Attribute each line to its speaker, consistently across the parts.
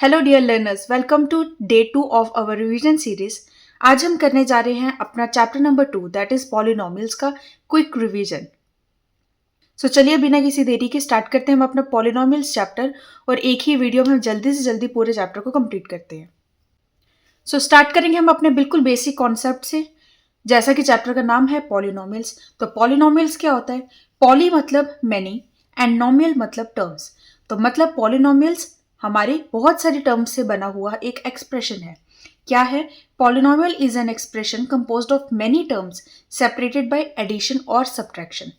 Speaker 1: Hello dear learners, welcome to day 2 of our revision series. आज हम करने जा रहे हैं अपना chapter number 2 that is polynomials का क्विक रिवीजन। सो चलिए बिना किसी देरी के स्टार्ट करते हैं हम अपना पॉलिनोमियल्स चैप्टर और एक ही वीडियो में हम जल्दी से जल्दी पूरे चैप्टर को कंप्लीट करते हैं। सो स्टार्ट करेंगे हम अपने बिल्कुल बेसिक कॉन्सेप्ट से। जैसा कि चैप्टर का नाम है पॉलिनोमियल्स, तो पॉलिनोमियल्स क्या होता है? पॉली मतलब मैनी एंड नोमियल मतलब टर्म्स। तो मतलब पॉलिनोमियल्स हमारे बहुत सारी टर्म्स से बना हुआ एक एक्सप्रेशन है। क्या है? Polynomial is an expression composed of many terms separated by addition और सब्ट्रैक्शन।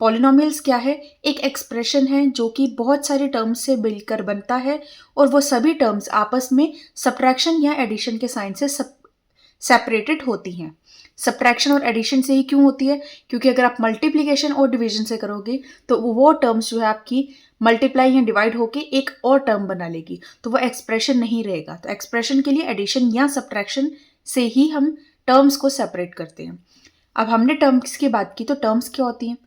Speaker 1: पॉलिनोमियल्स क्या है? एक एक्सप्रेशन है जो कि बहुत सारे टर्म्स से मिलकर बनता है और वो सभी टर्म्स आपस में सब्ट्रैक्शन या एडिशन के साइन से सेपरेटेड होती हैं। सब्ट्रैक्शन और एडिशन से ही क्यों होती है? क्योंकि अगर आप मल्टीप्लिकेशन और डिवीजन से करोगे तो वो टर्म्स जो है आपकी मल्टीप्लाई या डिवाइड होके एक और टर्म बना लेगी, तो वो एक्सप्रेशन नहीं रहेगा। तो एक्सप्रेशन के लिए एडिशन या सब्ट्रैक्शन से ही हम टर्म्स को सेपरेट करते हैं। अब हमने टर्म्स की बात की, तो टर्म्स क्या होती हैं?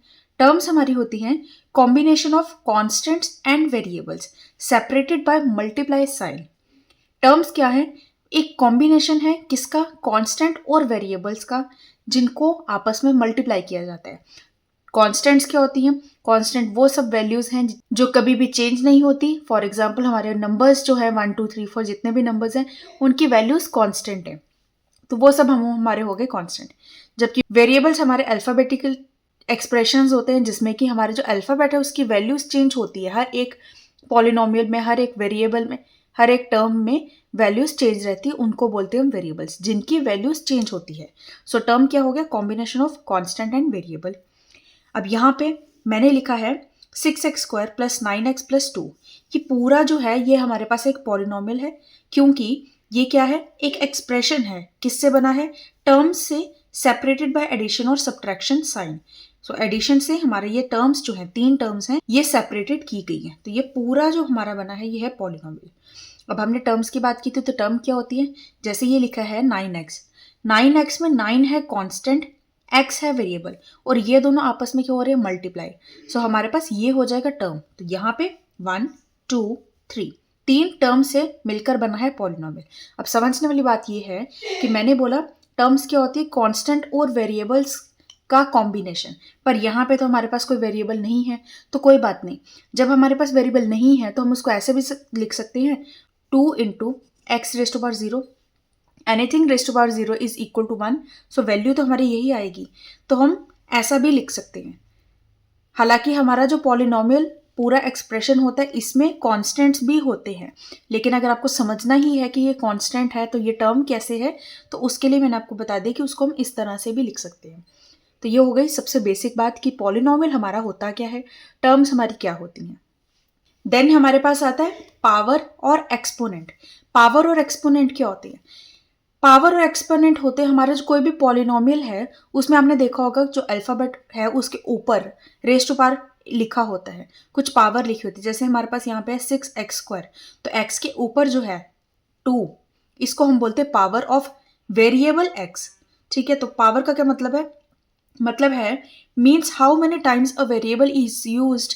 Speaker 1: टर्म्स हमारी होती हैं combination of constants and variables separated by multiply sign. Terms क्या है? एक कॉम्बिनेशन है किसका? कांस्टेंट और वेरिएबल्स का, जिनको आपस में मल्टीप्लाई किया जाता है। कांस्टेंट्स क्या होती हैं? कांस्टेंट वो सब वैल्यूज हैं जो कभी भी चेंज नहीं होती। फॉर एग्जांपल हमारे नंबर्स जो है 1 2 3 4 जितने भी नंबर्स हैं उनकी वैल्यूज कांस्टेंट है, तो वो सब हम हमारे हो गए कांस्टेंट। जबकि वेरिएबल्स हमारे अल्फाबेटिकल एक्सप्रेशंस होते हैं जिसमें कि हमारे जो अल्फाबेट है उसकी वैल्यूज चेंज होती है। हर एक पॉलिनोमियल में, हर एक वेरिएबल में, हर एक टर्म में वैल्यूज चेंज रहती है, उनको बोलते हैं हम वेरिएबल्स जिनकी वैल्यूज चेंज होती है। सो टर्म क्या हो गया? Combination of constant and variable. अब यहाँ पे मैंने लिखा है 6x² प्लस 9x प्लस 2। ये पूरा जो है ये हमारे पास एक पॉलिनोमियल है, क्योंकि ये क्या है? एक एक्सप्रेशन है। किससे बना है? टर्म्स से सेपरेटेड बाय एडिशन और सब्ट्रैक्शन साइन। सो एडिशन से हमारे ये टर्म्स जो हैं, 3 टर्म्स हैं, ये सेपरेटेड की गई हैं। तो ये पूरा जो हमारा बना है ये है पॉलिनोमियल। अब हमने टर्म्स की बात की थी, तो टर्म क्या होती है? जैसे ये लिखा है 9x, 9x में 9 है कांस्टेंट, x है वेरिएबल, और ये दोनों आपस में क्या हो रहे हैं? मल्टीप्लाई। सो हमारे पास ये हो जाएगा टर्म। तो यहाँ पे 1 2 3 3 टर्म से मिलकर बना है पॉलिनोमियल। अब समझने वाली बात ये है कि मैंने बोला टर्म्स क्या होती है? कांस्टेंट और वेरिएबल्स का कॉम्बिनेशन। पर यहाँ पे तो हमारे पास कोई वेरिएबल नहीं है, तो कोई बात नहीं। जब हमारे पास वेरिएबल नहीं है तो हम उसको ऐसे भी लिख सकते हैं 2 into x raised to power 0। Anything raised to power 0 is equal to 1। So value तो हमारी यही आएगी, तो हम ऐसा भी लिख सकते हैं। हालांकि हमारा जो पॉलिनोमियल पूरा एक्सप्रेशन होता है इसमें कांस्टेंट्स भी होते हैं, लेकिन अगर आपको समझना ही है कि ये कांस्टेंट है तो ये टर्म कैसे है, तो उसके लिए मैंने आपको बता दिया कि उसको हम इस तरह से भी लिख सकते हैं। तो ये हो गई सबसे बेसिक बात कि पॉलिनोमियल हमारा होता क्या है, टर्म्स हमारी क्या होती हैं। देन हमारे पास आता है पावर और एक्सपोनेंट। पावर और एक्सपोनेंट क्या होती है? पावर और एक्सपोनेंट होते हैं हमारा जो कोई भी पॉलिनोमियल है उसमें आपने देखा होगा जो अल्फाबेट है उसके ऊपर रेस टू पावर लिखा होता है, कुछ पावर लिखी होती है। जैसे हमारे पास यहाँ पे है 6x², तो x के ऊपर जो है 2, इसको हम बोलते हैं पावर ऑफ वेरिएबल x। ठीक है, तो पावर का क्या मतलब है? मतलब है means how many times a variable is used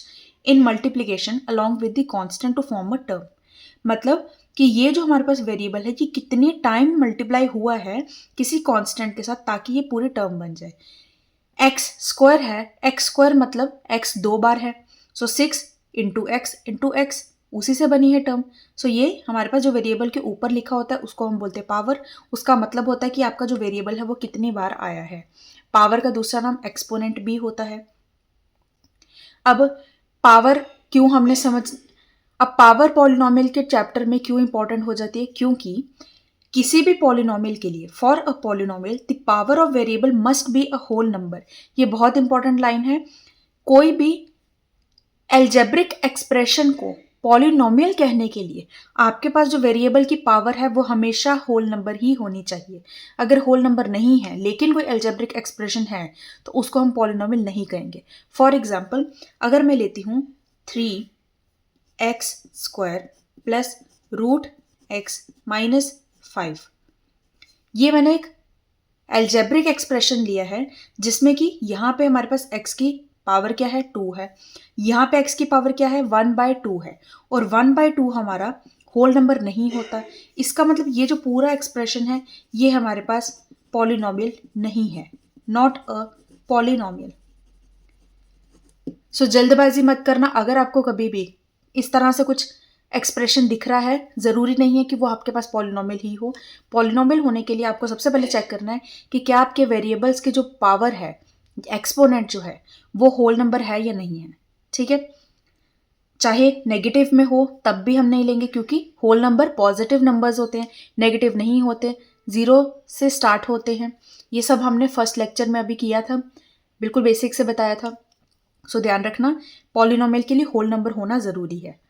Speaker 1: in multiplication along with the constant to form a term. मतलब कि ये जो हमारे पास वेरिएबल है कि कितनी टाइम मल्टीप्लाई हुआ है किसी कांस्टेंट के साथ ताकि ये पूरी टर्म बन जाए। x² है, x² मतलब x 2 बार है, सो 6 इंटू एक्स उसी से बनी है टर्म। सो ये हमारे पास जो वेरिएबल के ऊपर लिखा होता है उसको हम बोलते हैं पावर। उसका मतलब होता है कि आपका जो वेरिएबल है वो कितनी बार आया है। पावर का दूसरा नाम एक्सपोनेंट भी होता है। अब पावर क्यों हमने समझ अब पावर पॉलिनोमियल के चैप्टर में क्यों इंपॉर्टेंट हो जाती है? क्योंकि किसी भी पॉलिनोमियल के लिए, for a polynomial the power of variable must be a whole number. ये बहुत इंपॉर्टेंट लाइन है। कोई भी एल्जेब्रिक एक्सप्रेशन को पॉलिनोमियल कहने के लिए आपके पास जो वेरिएबल की पावर है वो हमेशा होल नंबर ही होनी चाहिए। अगर होल नंबर नहीं है लेकिन कोई एल्जेब्रिक एक्सप्रेशन है तो उसको हम पॉलिनोमियल नहीं कहेंगे। फॉर एग्जाम्पल अगर मैं लेती हूँ 3x² plus root x minus 5, ये मैंने एक एल्जेब्रिक एक्सप्रेशन लिया है जिसमें कि यहाँ पे हमारे पास x की पावर क्या है? 2 है, यहाँ पे x की पावर क्या है? 1/2 है, और 1/2 हमारा होल नंबर नहीं होता, इसका मतलब ये जो पूरा एक्सप्रेशन है ये हमारे पास पॉलिनोमियल नहीं है, नॉट अ पॉलिनोमियल। सो जल्दबाजी मत करना। अगर आपको कभी भी इस तरह से कुछ एक्सप्रेशन दिख रहा है, ज़रूरी नहीं है कि वो आपके पास पॉलिनोमियल ही हो। पॉलिनोमियल होने के लिए आपको सबसे पहले चेक करना है कि क्या आपके वेरिएबल्स की जो पावर है, एक्सपोनेंट जो है, वो होल नंबर है या नहीं है। ठीक है, चाहे नेगेटिव में हो तब भी हम नहीं लेंगे, क्योंकि होल नंबर पॉजिटिव नंबर्स होते हैं, नेगेटिव नहीं होते, ज़ीरो से स्टार्ट होते हैं। ये सब हमने फर्स्ट लेक्चर में अभी किया था, बिल्कुल बेसिक से बताया था। सो ध्यान रखना, पॉलिनोमियल के लिए होल नंबर होना ज़रूरी है।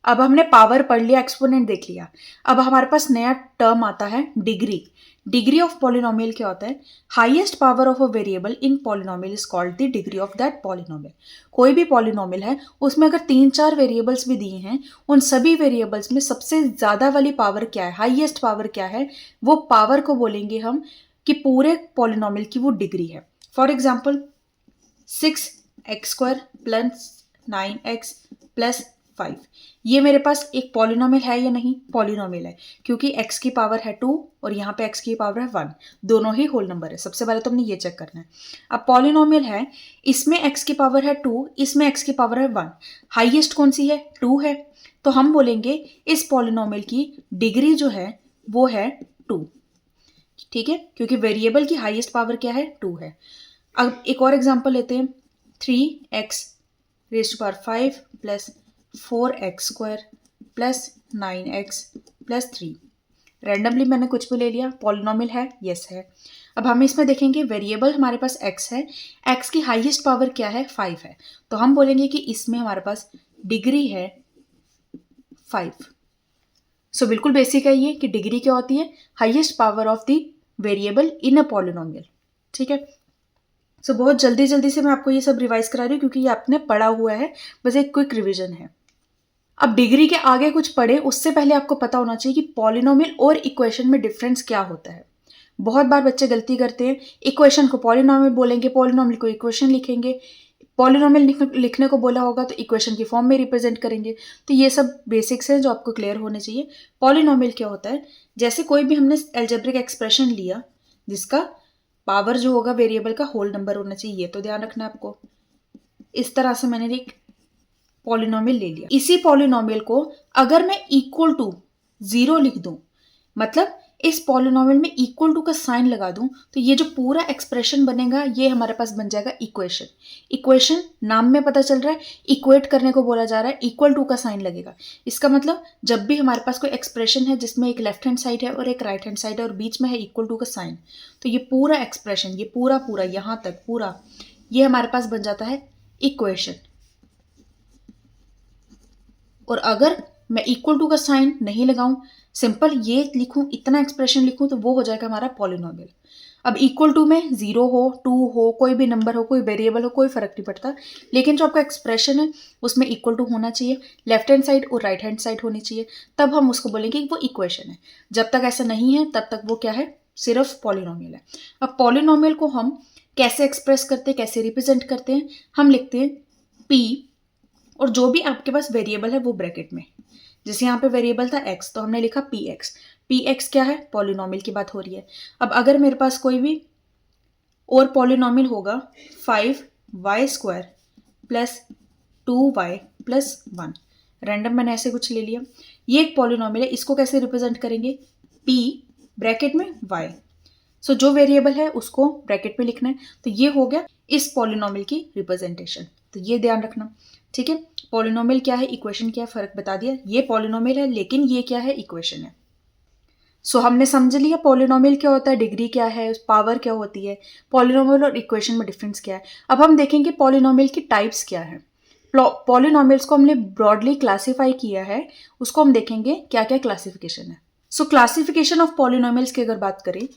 Speaker 1: अब हमने पावर पढ़ लिया, एक्सपोनेंट देख लिया। अब हमारे पास नया टर्म आता है डिग्री। डिग्री ऑफ पॉलिनोमियल क्या होता है? Highest power of a variable in polynomial is called the degree of that polynomial. कोई भी पॉलिनोमियल है, उसमें अगर 3-4 वेरिएबल्स भी दिए हैं, उन सभी वेरिएबल्स में सबसे ज्यादा वाली पावर क्या है, हाईएस्ट पावर क्या है, वो पावर को बोलेंगे हम कि पूरे पॉलिनोमियल की वो डिग्री है। For example 6x² plus 9x plus 5, ये मेरे पास एक पॉलिनोमियल है या नहीं? पॉलिनोमियल है, क्योंकि x की पावर है 2 और यहाँ पे x की पावर है 1, दोनों ही होल नंबर है। सबसे पहले तो हमने ये चेक करना है। अब पॉलिनोमियल है, इसमें x की पावर है 2, इसमें x की पावर है 1, हाईएस्ट कौन सी है? 2 है। तो हम बोलेंगे इस पॉलिनोमियल की डिग्री जो है वो है 2। ठीक है, क्योंकि वेरिएबल की हाईएस्ट पावर क्या है? 2 है। अब एक और एग्जांपल लेते हैं, 3x⁵ plus 4x² plus 9x plus 3। Randomly मैंने कुछ भी ले लिया, पॉलिनोमियल है? यस है। अब हम इसमें देखेंगे वेरिएबल हमारे पास x है, x की हाईएस्ट पावर क्या है? 5 है। तो हम बोलेंगे कि इसमें हमारे पास डिग्री है 5। सो बिल्कुल बेसिक है ये कि डिग्री क्या होती है? Highest power of the variable in a polynomial. ठीक है, सो बहुत जल्दी जल्दी से मैं आपको ये सब रिवाइज करा रही हूँ, क्योंकि ये आपने पढ़ा हुआ है, बस एक क्विक रिवीजन है। अब डिग्री के आगे कुछ पढ़े उससे पहले आपको पता होना चाहिए कि पॉलिनोमियल और इक्वेशन में डिफरेंस क्या होता है। बहुत बार बच्चे गलती करते हैं, इक्वेशन को पॉलिनोमियल बोलेंगे, पॉलिनोमियल को इक्वेशन लिखेंगे, पॉलिनोमियल लिखने को बोला होगा तो इक्वेशन की फॉर्म में रिप्रेजेंट करेंगे। तो ये सब बेसिक्स हैं जो आपको क्लियर होने चाहिए। पॉलिनोमियल क्या होता है? जैसे कोई भी हमने एल्जेब्रिक एक्सप्रेशन लिया जिसका पावर जो होगा वेरिएबल का होल नंबर होना चाहिए, तो ध्यान रखना है आपको। इस तरह से मैंने एक पॉलिनोमियल ले लिया, इसी पॉलिनोमियल को अगर मैं इक्वल टू 0 लिख दूं, मतलब इस पॉलिनोमियल में इक्वल टू का साइन लगा दूं, तो ये जो पूरा एक्सप्रेशन बनेगा ये हमारे पास बन जाएगा इक्वेशन। इक्वेशन नाम में पता चल रहा है, इक्वेट करने को बोला जा रहा है, इक्वल टू का साइन लगेगा। इसका मतलब जब भी हमारे पास कोई एक्सप्रेशन है जिसमें एक लेफ्ट हैंड साइड है और एक राइट हैंड साइड है और बीच में है इक्वल टू का साइन, तो ये पूरा एक्सप्रेशन, ये पूरा यहाँ तक पूरा, ये हमारे पास बन जाता है इक्वेशन। और अगर मैं इक्वल टू का साइन नहीं लगाऊं, सिंपल ये लिखूं, इतना एक्सप्रेशन लिखूं, तो वो हो जाएगा हमारा पॉलिनोमियल। अब इक्वल टू में 0 हो, 2 हो, कोई भी नंबर हो, कोई वेरिएबल हो, कोई फर्क नहीं पड़ता, लेकिन जो आपका एक्सप्रेशन है उसमें इक्वल टू होना चाहिए, लेफ्ट हैंड साइड और राइट हैंड साइड होनी चाहिए, तब हम उसको बोलेंगे कि वो इक्वेशन है। जब तक ऐसा नहीं है तब तक वो क्या है? सिर्फ पॉलिनोमियल है। अब पॉलिनोमियल को हम कैसे एक्सप्रेस करते हैं, कैसे रिप्रेजेंट करते हैं? हम लिखते हैं p और जो भी आपके पास वेरिएबल है वो ब्रैकेट में। जैसे यहाँ पे वेरिएबल था x, तो हमने लिखा px। px क्या है? पॉलिनोमियल की बात हो रही है। अब अगर मेरे पास कोई भी और पॉलिनोमियल होगा 5y² plus 2y plus 1, random मैंने ऐसे कुछ ले लिया, ये एक पॉलिनोमियल है, इसको कैसे रिप्रेजेंट करेंगे? p ब्रैकेट में y। सो जो वेरिएबल है उसको ब्रैकेट में लिखना है, तो ये हो गया इस पॉलिनोमियल की रिप्रेजेंटेशन। तो ये ध्यान रखना। ठीक है, पॉलिनोमियल क्या है, इक्वेशन क्या है, फर्क बता दिया। ये पॉलिनोमियल है लेकिन ये क्या है? इक्वेशन है। सो हमने समझ लिया पॉलिनोमियल क्या होता है, डिग्री क्या है, पावर क्या होती है, पॉलिनोमियल और इक्वेशन में डिफरेंस क्या है। अब हम देखेंगे पॉलिनोमियल की टाइप्स क्या है। पॉलिनोमियल्स को हमने ब्रॉडली क्लासीफाई किया है, उसको हम देखेंगे क्या क्या क्लासिफिकेशन है। सो क्लासिफिकेशन ऑफ पॉलिनोमियल्स की अगर बात करें,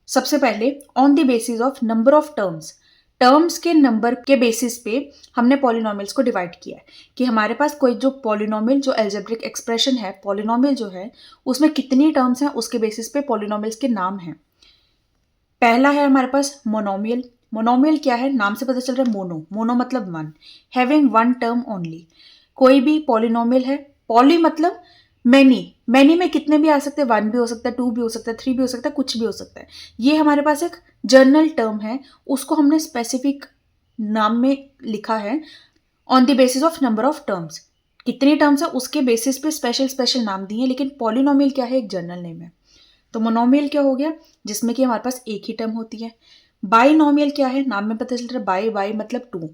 Speaker 1: सबसे पहले on the basis of number of terms के नंबर के बेसिस पे हमने पॉलिनोमियल्स को डिवाइड किया है कि हमारे पास कोई जो पॉलिनोमियल, जो एल्जेब्रिक एक्सप्रेशन है, पॉलिनोमियल जो है उसमें कितनी टर्म्स हैं उसके बेसिस पे पॉलिनोमियल्स के नाम हैं। पहला है हमारे पास मोनोमियल। मोनोमियल क्या है? नाम से पता चल रहा है, मोनो मतलब one, having one term only. कोई भी पॉलिनोमियल है, पॉली मतलब मैनी में कितने भी आ सकते हैं, 1 भी हो सकता है, 2 भी हो सकता है, 3 भी हो सकता है, कुछ भी हो सकता है। ये हमारे पास एक जनरल टर्म है, उसको हमने स्पेसिफिक नाम में लिखा है on the basis of number of terms. कितने टर्म्स है उसके बेसिस पे स्पेशल नाम दिए, लेकिन पॉलिनोमियल क्या है, एक जनरल नेम है। तो मोनोमियल क्या हो गया, जिसमें कि हमारे पास एक ही टर्म होती है। बाइनोमियल क्या है, नाम में पता चल रहा है, बाई मतलब 2।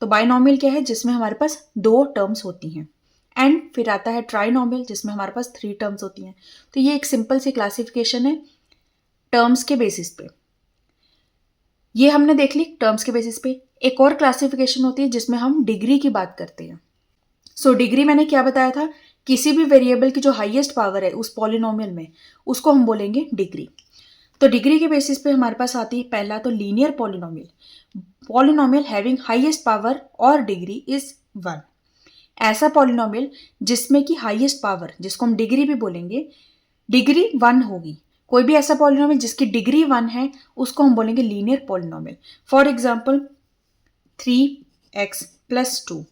Speaker 1: तो बाइनोमियल क्या है, जिसमें हमारे पास 2 टर्म्स होती हैं। एंड फिर आता है ट्राइनोमियल, जिसमें हमारे पास 3 टर्म्स होती हैं। तो ये एक सिंपल सी क्लासिफिकेशन है टर्म्स के बेसिस पे। ये हमने देख ली टर्म्स के बेसिस पे। एक और क्लासिफिकेशन होती है जिसमें हम डिग्री की बात करते हैं। सो डिग्री मैंने क्या बताया था, किसी भी वेरिएबल की जो हाईएस्ट पावर है उस पॉलिनोमियल में, उसको हम बोलेंगे डिग्री। तो डिग्री के बेसिस पे हमारे पास आती है पहला तो linear polynomial. Polynomial having highest power और डिग्री इज 1। ऐसा पॉलिनोमियल जिसमें कि हाईएस्ट पावर, जिसको हम डिग्री भी बोलेंगे, डिग्री 1 होगी। कोई भी ऐसा पॉलिनोमियल जिसकी डिग्री 1 है उसको हम बोलेंगे linear polynomial. For example 3x + 2,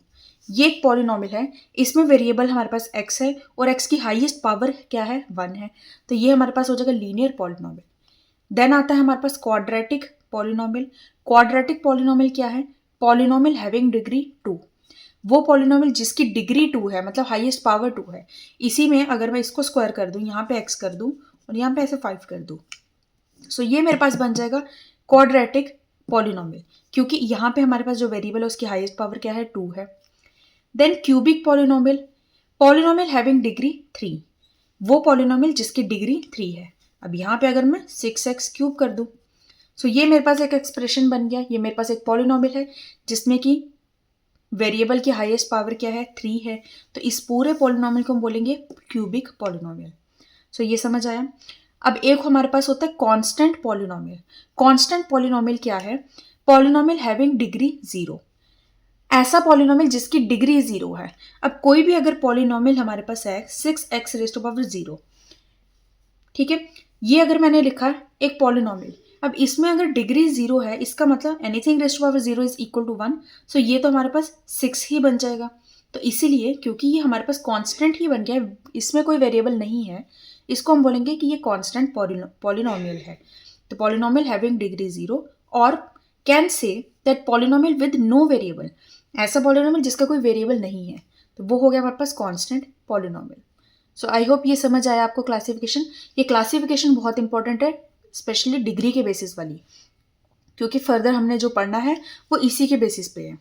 Speaker 1: ये एक पॉलिनोमियल है, इसमें वेरिएबल हमारे पास x है और x की हाईएस्ट पावर क्या है, 1 है। तो ये हमारे पास हो जाएगा लीनियर पॉलिनोमियल। देन आता है हमारे पास क्वाड्रेटिक पॉलिनोमियल। क्वाड्रेटिक पॉलिनोमियल क्या है, पॉलिनोमियल हैविंग डिग्री 2। वो पॉलिनोमियल जिसकी डिग्री 2 है, मतलब हाईएस्ट पावर 2 है। इसी में अगर मैं इसको स्क्वायर कर दूं, यहाँ पे x कर दूं और यहाँ पे ऐसे 5 कर दूं, सो ये मेरे पास बन जाएगा क्वाड्रेटिक पॉलिनोमियल, क्योंकि यहाँ पे हमारे पास जो वेरिएबल है उसकी हाईएस्ट पावर क्या है, 2 है। Then cubic polynomial, polynomial having degree 3। वो पॉलिनोमियल जिसकी डिग्री 3 है। अब यहाँ पे अगर मैं 6x क्यूब कर दूं, सो ये मेरे पास एक एक्सप्रेशन बन गया। ये मेरे पास एक पॉलिनोमियल है जिसमें कि वेरिएबल की हाईएस्ट पावर क्या है, 3 है। तो इस पूरे पॉलिनोमियल को हम बोलेंगे क्यूबिक पॉलिनोमियल। सो ये समझ आया। अब एक हमारे पास होता है कांस्टेंट पॉलिनोमियल। कांस्टेंट पॉलिनोमियल क्या है, पॉलिनोमियल हैविंग डिग्री 0। ऐसा पॉलिनोमियल जिसकी डिग्री 0 है। अब कोई भी अगर पॉलिनोमियल हमारे पास है 6x⁻�0, ठीक है, ये अगर मैंने लिखा एक पॉलिनोमियल, अब इसमें अगर डिग्री 0 है, इसका मतलब एनीथिंग ⁻�0 इज इक्वल टू 1। सो ये तो हमारे पास 6 ही बन जाएगा। तो इसीलिए क्योंकि ये हमारे पास कांस्टेंट ही बन गया है, इसमें कोई वेरिएबल नहीं है, इसको हम बोलेंगे कि ये कांस्टेंट पॉलिनोमियल है। तो पॉलिनोमियल हैविंग डिग्री 0, और can say that polynomial with no variable, ऐसा पॉलिनोमियल जिसका कोई वेरिएबल नहीं है, तो वो हो गया हमारे पास constant polynomial. So I hope ये समझ आया आपको क्लासिफिकेशन। ये क्लासिफिकेशन बहुत इंपॉर्टेंट है, स्पेशली डिग्री के बेसिस वाली, क्योंकि फर्दर हमने जो पढ़ना है वो इसी के बेसिस पे है।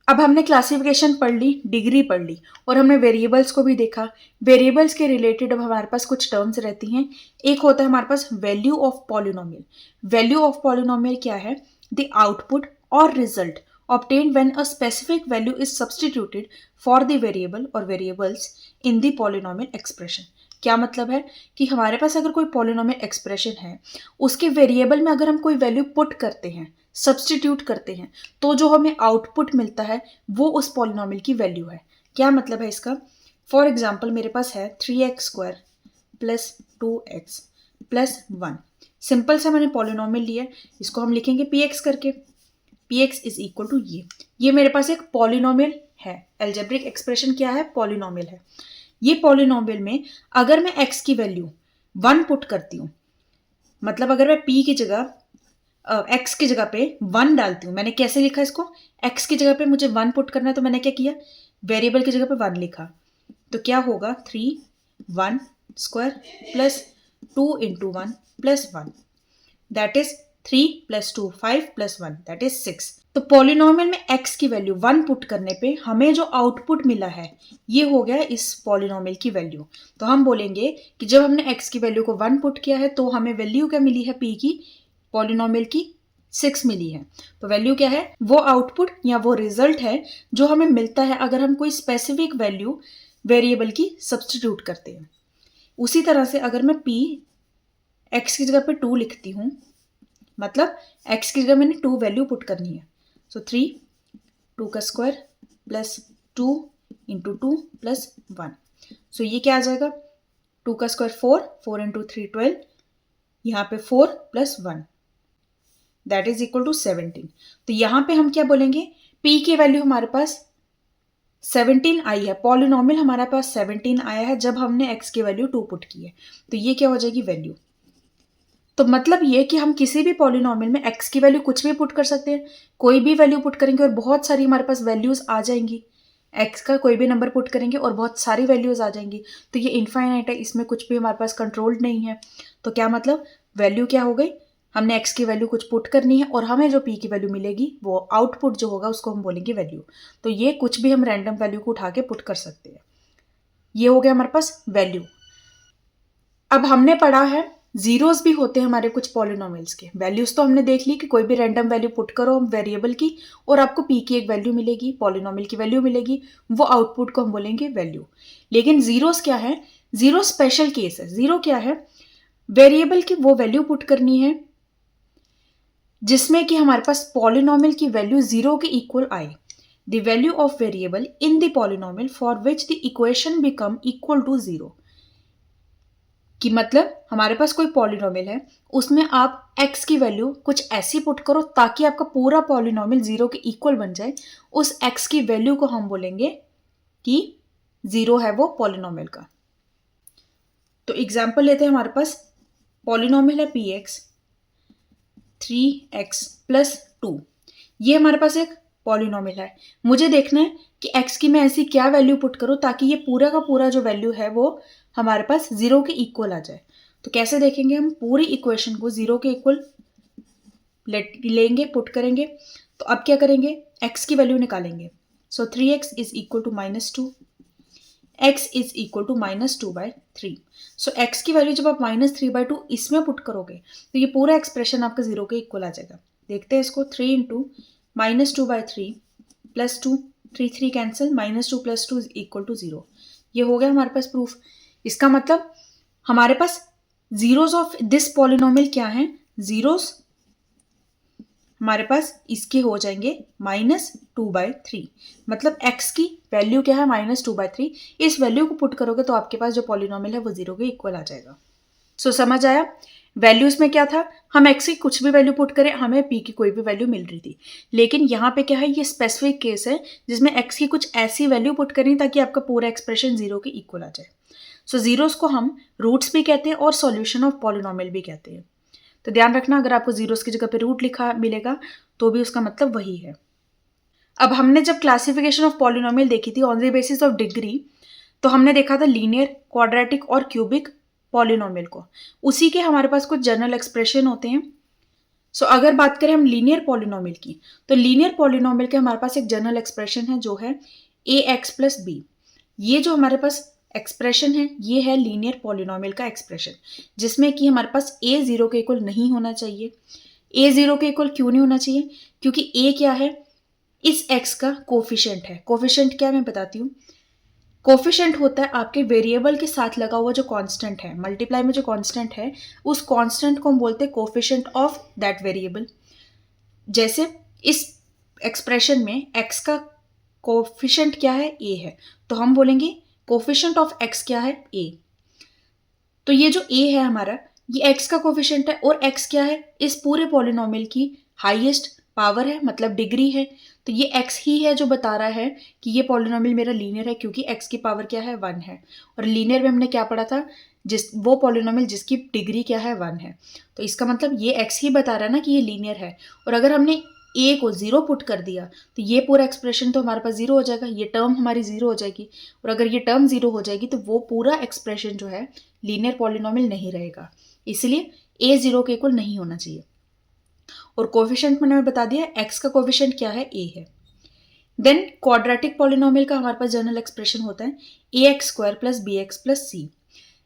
Speaker 1: अब हमने क्लासिफिकेशन पढ़ ली, डिग्री पढ़ ली, और हमने वेरिएबल्स को भी देखा। वेरिएबल्स के रिलेटेड अब हमारे पास कुछ टर्म्स रहती हैं। एक होता है हमारे पास value of polynomial. Value of polynomial क्या है, द आउटपुट और result obtained when a specific value is substituted for the variable or variables in the polynomial expression। क्या मतलब है कि हमारे पास अगर कोई पॉलिनोमियल एक्सप्रेशन है, उसके वेरिएबल में अगर हम कोई वैल्यू पुट करते हैं, सब्सटीट्यूट करते हैं, तो जो हमें आउटपुट मिलता है वो उस पॉलिनोमियल की वैल्यू है। क्या मतलब है इसका, फॉर एग्जाम्पल मेरे पास है 3x² + 2x + 1। सिंपल सा मैंने पॉलिनोमियल लिया, इसको हम लिखेंगे px करके। px इज इक्वल टू ये मेरे पास एक पॉलिनोमियल है। एल्जेब्रिक एक्सप्रेशन क्या है, पॉलिनोमियल है। ये पॉलिनोमियल में अगर मैं x की वैल्यू 1 पुट करती हूँ, मतलब अगर मैं p की जगह x की जगह पे 1 डालती हूँ, मैंने कैसे लिखा इसको, x की जगह पे मुझे 1 पुट करना है, तो मैंने क्या किया, वेरिएबल की जगह पे 1 लिखा। तो क्या होगा, 3 1² + 2 × 1 + 1, दैट इज 3 + 2 5 + 1, दैट इज 6। तो पॉलिनोमियल में x की वैल्यू 1 पुट करने पे हमें जो आउटपुट मिला है ये हो गया इस पॉलिनोमियल की वैल्यू। तो हम बोलेंगे कि जब हमने x की वैल्यू को 1 पुट किया है तो हमें वैल्यू क्या मिली है, p की, पॉलिनोमियल की 6 मिली है। तो वैल्यू क्या है, वो आउटपुट या वो रिजल्ट है जो हमें मिलता है अगर हम कोई स्पेसिफिक वैल्यू वेरिएबल की सब्सटीट्यूट करते हैं। उसी तरह से अगर मैं p x की जगह पे 2 लिखती हूँ, मतलब x की जगह मैंने 2 वैल्यू पुट करनी है। सो 3 2² + 2 × 2 + 1। सो ये क्या आ जाएगा, 2² 4 4 × 3 12, यहाँ पे 4 + 1, दैट इज इक्वल टू 17। तो यहाँ पे हम क्या बोलेंगे, p की वैल्यू हमारे पास 17 आई है, पॉलिनॉमियल हमारे पास 17 आया है जब हमने x की वैल्यू 2 पुट की है, तो ये क्या हो जाएगी वैल्यू। तो मतलब ये कि हम किसी भी पॉलिनॉमियल में x की वैल्यू कुछ भी पुट कर सकते हैं, कोई भी वैल्यू पुट करेंगे और बहुत सारी हमारे पास वैल्यूज आ जाएंगी। x का कोई भी नंबर पुट करेंगे और बहुत सारी वैल्यूज आ जाएंगी। तो ये इनफाइनाइट है, इसमें कुछ भी हमारे पास कंट्रोल्ड नहीं है। तो क्या मतलब वैल्यू क्या हो गई, हमने x की वैल्यू कुछ पुट करनी है और हमें जो p की वैल्यू मिलेगी वो आउटपुट जो होगा उसको हम बोलेंगे वैल्यू। तो ये कुछ भी हम रैंडम वैल्यू को उठा के पुट कर सकते हैं। ये हो गया हमारे पास वैल्यू। अब हमने पढ़ा है जीरोस भी होते हैं हमारे कुछ पॉलिनोमियल्स के। वैल्यूज तो हमने देख ली कि कोई भी रैंडम वैल्यू पुट करो वेरिएबल की और आपको p की एक वैल्यू मिलेगी, पॉलिनोमियल की वैल्यू मिलेगी, वो आउटपुट को हम बोलेंगे वैल्यू। लेकिन जीरोस क्या है, जीरो स्पेशल केस है। जीरो क्या है, वेरिएबल की वो वैल्यू पुट करनी है जिसमें कि हमारे पास पॉलिनोमियल की वैल्यू जीरो के इक्वल आए। The value of variable in the polynomial for which the equation become equal to zero. कि मतलब हमारे पास कोई पॉलिनोमियल है, उसमें आप x की वैल्यू कुछ ऐसी पुट करो ताकि आपका पूरा पॉलिनोमियल जीरो के इक्वल बन जाए। उस x की वैल्यू को हम बोलेंगे कि जीरो है वो पॉलिनोमियल का। तो एग्जांपल लेते हैं, हमारे पास पॉलिनोमियल है px 3x प्लस 2। ये हमारे पास एक पॉलिनोमियल है। मुझे देखना है कि x की मैं ऐसी क्या वैल्यू पुट करूं ताकि ये पूरा का पूरा जो वैल्यू है वो हमारे पास जीरो के इक्वल आ जाए। तो कैसे देखेंगे, हम पूरी इक्वेशन को जीरो के इक्वल लेंगे, पुट करेंगे। तो अब क्या करेंगे, x की वैल्यू निकालेंगे। So 3x is equal to -2, x is equal to -2/3। So x की वैल्यू जब आप -3/2 इसमें पुट करोगे तो ये पूरा एक्सप्रेशन आपका जीरो के इक्वल आ जाएगा। देखते हैं इसको, 3 into -2/3 plus 2, 3 cancel, -2 plus 2 equal to 0। ये हो गया हमारे पास प्रूफ। इसका मतलब हमारे पास जीरोस ऑफ दिस पॉलिनोमियल क्या है, जीरोस हमारे पास इसके हो जाएंगे -2/3। मतलब x की वैल्यू क्या है, -2/3। इस वैल्यू को पुट करोगे तो आपके पास जो पॉलिनोमियल है वो जीरो के इक्वल आ जाएगा। सो समझ आया, वैल्यूज में क्या था, हम x की कुछ भी वैल्यू पुट करें हमें p की कोई भी वैल्यू मिल रही थी। लेकिन यहाँ पे क्या है, ये स्पेसिफिक केस है जिसमें x की कुछ ऐसी वैल्यू पुट करनी ताकि आपका पूरा एक्सप्रेशन जीरो के इक्वल आ जाए। सो जीरोस को हम रूट्स भी कहते हैं और सॉल्यूशन ऑफ पॉलिनोमियल भी कहते हैं। तो ध्यान रखना, अगर आपको जीरोस की जगह पे रूट लिखा मिलेगा तो भी उसका मतलब वही है। अब हमने जब क्लासिफिकेशन ऑफ पॉलिनोमियल देखी थी on the basis of degree, तो हमने देखा था लीनियर, क्वाड्रेटिक और क्यूबिक पॉलिनोमियल को। उसी के हमारे पास कुछ जनरल एक्सप्रेशन होते हैं। सो अगर बात करें हम लीनियर पॉलिनोमियल की, तो लीनियर पॉलिनोमियल के हमारे पास एक जनरल एक्सप्रेशन है जो है ax प्लस बी। ये जो हमारे पास एक्सप्रेशन है ये है लीनियर पॉलिनोमियल का एक्सप्रेशन, जिसमें कि हमारे पास a जीरो के इक्वल नहीं होना चाहिए। a जीरो के इक्वल क्यों नहीं होना चाहिए, क्योंकि a क्या है, इस x का कोफिशिएंट है। कोफिशिएंट क्या है मैं बताती हूँ। कोफिशिएंट होता है आपके वेरिएबल के साथ लगा हुआ जो कांस्टेंट है, मल्टीप्लाई में जो कांस्टेंट है उस कांस्टेंट को हम बोलते हैं कोफिशिएंट ऑफ दैट वेरिएबल। जैसे इस एक्सप्रेशन में x का कोफिशिएंट क्या है, a है, तो हम बोलेंगे कोफिशिएंट ऑफ x क्या है, a। तो ये जो a है हमारा, ये x का कोफिशिएंट है और x क्या है, इस पूरे पॉलिनोमियल की हाईएस्ट पावर है, मतलब डिग्री है। तो ये x ही है जो बता रहा है कि ये पॉलिनोमियल मेरा लीनियर है, क्योंकि x की पावर क्या है, 1 है। और लीनियर में हमने क्या पढ़ा था, वो पॉलिनोमियल जिसकी डिग्री क्या है, 1 है। तो इसका मतलब ये x ही बता रहा है ना कि ये लीनियर है। और अगर हमने a को 0 पुट कर दिया तो ये पूरा एक्सप्रेशन तो हमारे पास 0 हो जाएगा, ये टर्म हमारी 0 हो जाएगी। और अगर ये टर्म 0 हो जाएगी तो वो पूरा एक्सप्रेशन जो है लीनियर पॉलिनोमियल नहीं रहेगा। इसलिए a 0 के इक्वल नहीं होना चाहिए। और कोफिशिएंट मैंने बता दिया, x का कोफिशिएंट क्या है, a है। देन क्वाड्रेटिक पॉलिनोमियल का हमारे पास जनरल एक्सप्रेशन होता है ax² plus bx plus c।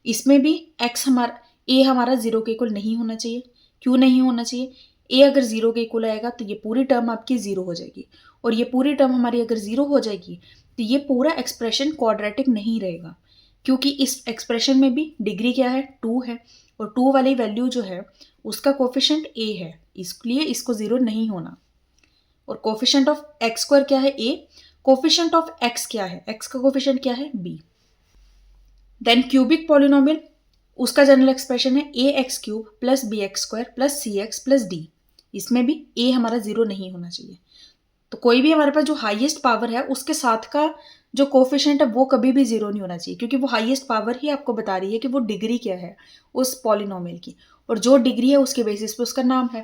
Speaker 1: इसमें भी x हमारा a हमारा 0 के इक्वल नहीं होना चाहिए। क्यों नहीं होना चाहिए, a अगर 0 के इक्वल आएगा तो ये पूरी टर्म आपकी 0 हो जाएगी, और ये पूरी टर्म हमारी अगर 0 हो जाएगी तो ये पूरा एक्सप्रेशन क्वाड्रेटिक नहीं रहेगा, क्योंकि इस एक्सप्रेशन में भी डिग्री क्या है, 2 है, और 2 वाली वैल्यू जो है उसका कोफिशिएंट a है, इसलिए इसको 0 नहीं होना। और कोफिशिएंट ऑफ x² क्या है, a। कोफिशिएंट ऑफ x क्या है, x का कोफिशिएंट क्या है, b। देन क्यूबिक पॉलिनोमियल, उसका जनरल एक्सप्रेशन है ax³ plus bx² plus cx plus d। इसमें भी a हमारा 0 नहीं होना चाहिए। तो कोई भी हमारे पास जो हाईएस्ट पावर है उसके साथ का जो कोफिशिएंट है वो कभी भी जीरो नहीं होना चाहिए, क्योंकि वो हाईएस्ट पावर ही आपको बता रही है कि वो डिग्री क्या है उस पॉलिनोमियल की, और जो डिग्री है उसके बेसिस पे उसका नाम है।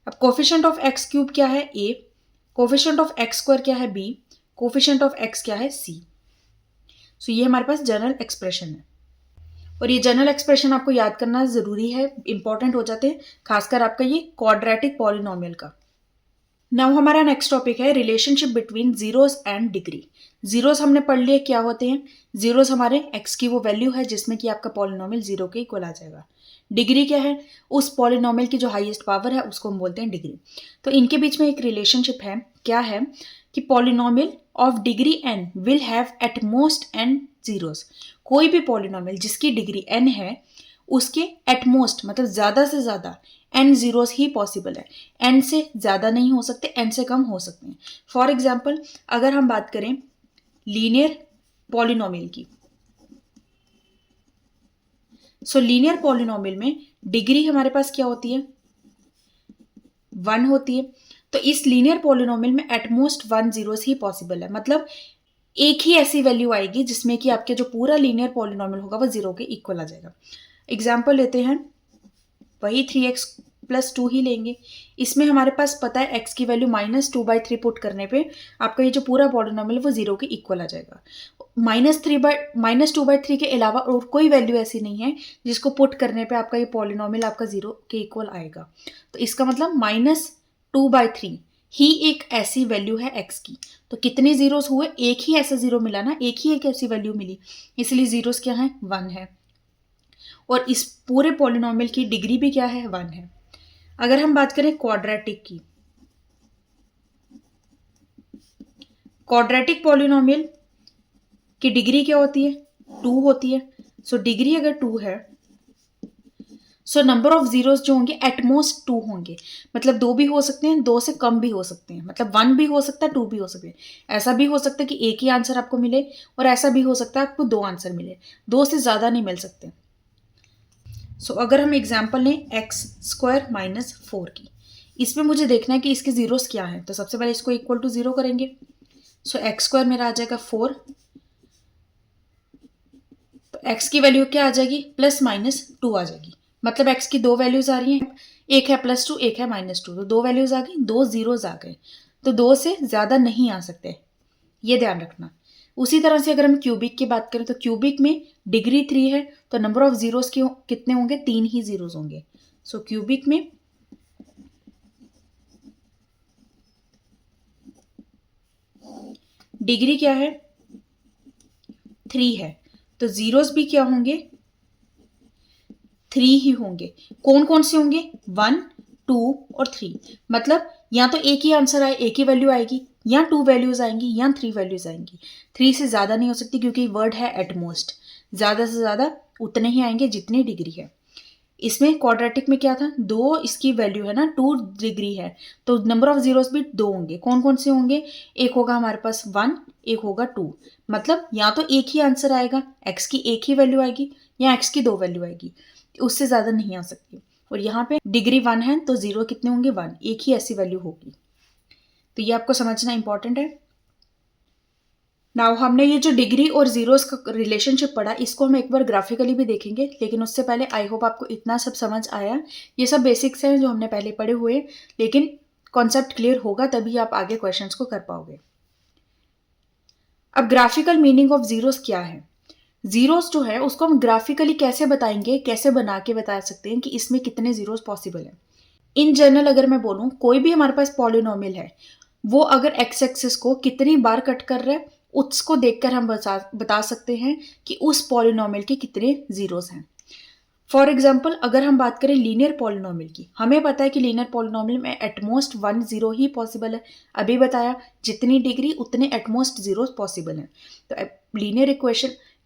Speaker 1: अब कोफिशिएंट ऑफ एक्स क्यूब क्या है ए, कोफिशिएंट ऑफ एक्स स्क्वायर क्या है बी, कोफिशिएंट ऑफ एक्स क्या है सी। सो ये हमारे पास जनरल एक्सप्रेशन है, और ये जनरल एक्सप्रेशन आपको याद करना जरूरी है, इंपॉर्टेंट हो जाते हैं खासकर आपका ये क्वाड्रेटिक पॉलिनोमियल का। नाउ हमारा नेक्स्ट टॉपिक है relationship between zeros and degree. Zeros हमने पढ़ लिए क्या होते हैं। जीरोस हमारे एक्स की वो वैल्यू है जिसमें कि आपका पॉलिनोमियल जीरो के इक्वल आ जाएगा। डिग्री क्या है, उस पॉलिनोमियल की जो हाईएस्ट पावर है उसको हम बोलते हैं डिग्री। तो इनके बीच में एक रिलेशनशिप है, क्या है कि polynomial of degree n will have at most n zeros. कोई भी पॉलिनोमियल जिसकी डिग्री n है उसके एटमोस्ट मतलब ज्यादा से ज्यादा n जीरोस ही पॉसिबल है। n से ज्यादा नहीं हो सकते, n से कम हो सकते हैं। फॉर एग्जाम्पल अगर हम बात करें लीनियर पॉलिनोमियल की, सो लीनियर पॉलिनोमियल में डिग्री हमारे पास क्या होती है, 1 होती है। तो इस लीनियर पॉलिनोमियल में एटमोस्ट 1 जीरोस ही पॉसिबल है, मतलब एक ही ऐसी वैल्यू आएगी जिसमें कि आपके जो पूरा लीनियर पॉलिनोमियल होगा वो जीरो के इक्वल आ जाएगा। एग्जाम्पल लेते हैं, वही 3x + 2 ही लेंगे। इसमें हमारे पास पता है x की वैल्यू -2/3 पुट करने पे आपका ये जो पूरा पॉलिनोमियल वो जीरो के इक्वल आ जाएगा। -2/3 के अलावा और कोई वैल्यू ऐसी नहीं है जिसको पुट करने पे आपका ये पॉलिनोमियल आपका जीरो के इक्वल आएगा। तो इसका मतलब -2/3 ही एक ऐसी वैल्यू है x की। तो कितने जीरोस हुए, एक ही ऐसा जीरो मिला ना, एक ही एक ऐसी वैल्यू मिली, इसलिए जीरोस क्या है, 1 है। और इस पूरे पॉलिनोमियल की डिग्री भी क्या है, 1 है। अगर हम बात करें क्वाड्रेटिक की, क्वाड्रेटिक पॉलिनोमियल की डिग्री क्या होती है, 2 होती है। सो डिग्री अगर 2 है, सो नंबर ऑफ जीरोस जो होंगे एटमोस्ट 2 होंगे, मतलब 2 भी हो सकते हैं, 2 से कम भी हो सकते हैं, मतलब 1 भी हो सकता है, 2 भी हो सकते हैं। ऐसा भी हो सकता है कि एक ही आंसर आपको मिले, और ऐसा भी हो सकता है आपको 2 आंसर मिले, 2 से ज्यादा नहीं मिल सकते। सो अगर हम एग्जाम्पल लें x² - 4 की, इसमें मुझे देखना है कि इसके जीरोस क्या हैं। तो सबसे पहले इसको इक्वल टू 0 करेंगे। सो x² मेरा आ जाएगा 4, तो x की वैल्यू क्या आ जाएगी, +-2 आ जाएगी। मतलब x की दो वैल्यूज आ रही हैं, एक है +2 एक है -2, तो दो वैल्यूज आ गई, दो जीरोज आ गए। तो 2 से ज्यादा नहीं आ सकते, ये ध्यान रखना। उसी तरह से अगर हम क्यूबिक की बात करें तो क्यूबिक में डिग्री 3 है, तो नंबर ऑफ जीरोस कितने होंगे, 3 ही जीरोस होंगे। सो क्यूबिक में डिग्री क्या है, 3 है, तो जीरोस भी क्या होंगे, 3 ही होंगे। कौन कौन से होंगे, 1, 2 और 3। मतलब या तो एक ही आंसर आए, एक ही वैल्यू आएगी, या 2 वैल्यूज आएंगी या 3 वैल्यूज आएंगी। 3 से ज्यादा नहीं हो सकती, क्योंकि वर्ड है एटमोस्ट, ज्यादा से ज्यादा उतने ही आएंगे जितनी डिग्री है। इसमें क्वाड्रेटिक में क्या था, 2 इसकी वैल्यू है ना, 2 डिग्री है, तो नंबर ऑफ जीरोस भी 2 होंगे। कौन कौन से होंगे, एक होगा हमारे पास 1, एक होगा 2। मतलब या तो एक ही आंसर आएगा, x की एक ही वैल्यू आएगी, या x की 2 वैल्यू आएगी, उससे ज्यादा नहीं आ सकती। और यहाँ पे डिग्री 1 है, तो जीरो कितने होंगे, 1, एक ही ऐसी वैल्यू होगी। तो ये आपको समझना इंपॉर्टेंट है। नाउ हमने ये जो डिग्री और जीरोस का रिलेशनशिप पढ़ा, इसको हम एक बार ग्राफिकली भी देखेंगे, लेकिन उससे पहले आई होप आपको इतना सब समझ आया। ये सब बेसिक्स हैं जो हमने पहले पढ़े हुए, लेकिन कॉन्सेप्ट क्लियर होगा तभी आप आगे क्वेश्चंस को कर पाओगे। अब ग्राफिकल मीनिंग ऑफ जीरोस क्या है, जीरोस जो है उसको हम ग्राफिकली कैसे बताएंगे, कैसे बना के बता सकते हैं कि इसमें कितने जीरोस पॉसिबल है। इन जनरल अगर मैं बोलूं, कोई भी हमारे पास पॉलिनोमियल है, वो अगर एक्स एक्सिस को कितनी बार कट कर रहा है उसको देखकर हम बता सकते हैं कि उस पॉलिनोमियल के कितने जीरोस हैं। फॉर एग्जाम्पल अगर हम बात करें लीनियर पॉलिनोमियल की, हमें पता है कि लीनियर पॉलिनोमियल में एटमोस्ट 1 जीरो ही पॉसिबल है। अभी बताया जितनी डिग्री उतने एटमोस्ट जीरो पॉसिबल हैं। तो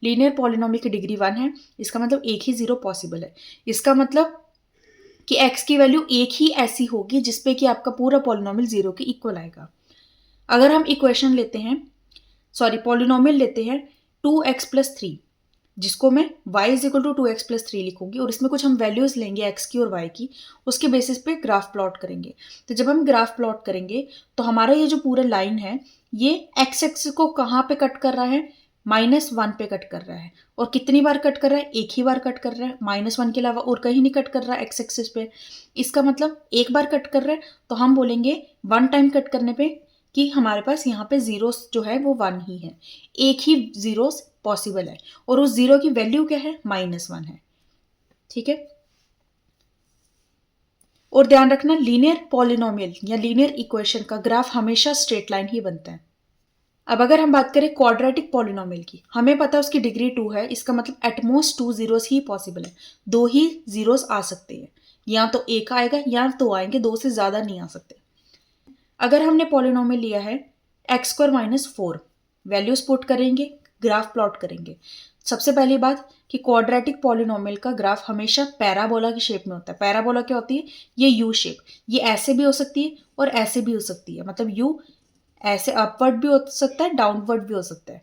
Speaker 1: लीनियर पॉलिनोमियल की डिग्री 1 है, इसका मतलब एक ही जीरो पॉसिबल है। इसका मतलब कि x की वैल्यू एक ही ऐसी होगी जिसपे कि आपका पूरा पॉलिनोमियल जीरो के इक्वल आएगा। अगर हम पॉलिनोमियल लेते हैं 2x + 3, जिसको मैं y is equal to 2x+3 लिखूंगी और इसमें कुछ हम वैल्यूज लेंगे x की और y की, उसके बेसिस पे ग्राफ प्लॉट करेंगे। तो जब हम ग्राफ प्लॉट करेंगे तो हमारा ये जो पूरा लाइन है ये x एक्सिस को कहाँ पे कट कर रहा है, -1 पे कट कर रहा है। और कितनी बार कट कर रहा है, एक ही बार कट कर रहा है, -1 के अलावा और कहीं नहीं कट कर रहा है x एक्सिस पे। इसका मतलब एक बार कट कर रहा है तो हम बोलेंगे 1 टाइम कट करने पे कि हमारे पास यहाँ पे जीरोस जो है वो 1 ही है, एक ही जीरोस पॉसिबल है और उस जीरो की वैल्यू क्या है, -1 है। ठीक है। और ध्यान रखना लीनियर पॉलिनोमियल या लीनियर इक्वेशन का ग्राफ हमेशा स्ट्रेट लाइन ही बनता है। अब अगर हम बात करें क्वाड्रेटिक पॉलिनोमियल की, हमें पता है उसकी डिग्री 2 है, इसका मतलब एटमोस्ट 2 जीरोस ही पॉसिबल है, 2 ही जीरोस आ सकते हैं, या तो एक आएगा या तो आएंगे, 2 से ज्यादा नहीं आ सकते। अगर हमने पॉलिनोमियल लिया है x² - 4, वैल्यूज पुट करेंगे, ग्राफ प्लॉट करेंगे। सबसे पहली बात कि क्वाड्रेटिक पॉलिनोमियल का ग्राफ हमेशा पैराबोला की शेप में होता है। पैराबोला क्या होती है, ये यू शेप, ये ऐसे भी हो सकती है और ऐसे भी हो सकती है, मतलब यू ऐसे अपवर्ड भी हो सकता है, डाउनवर्ड भी हो सकता है।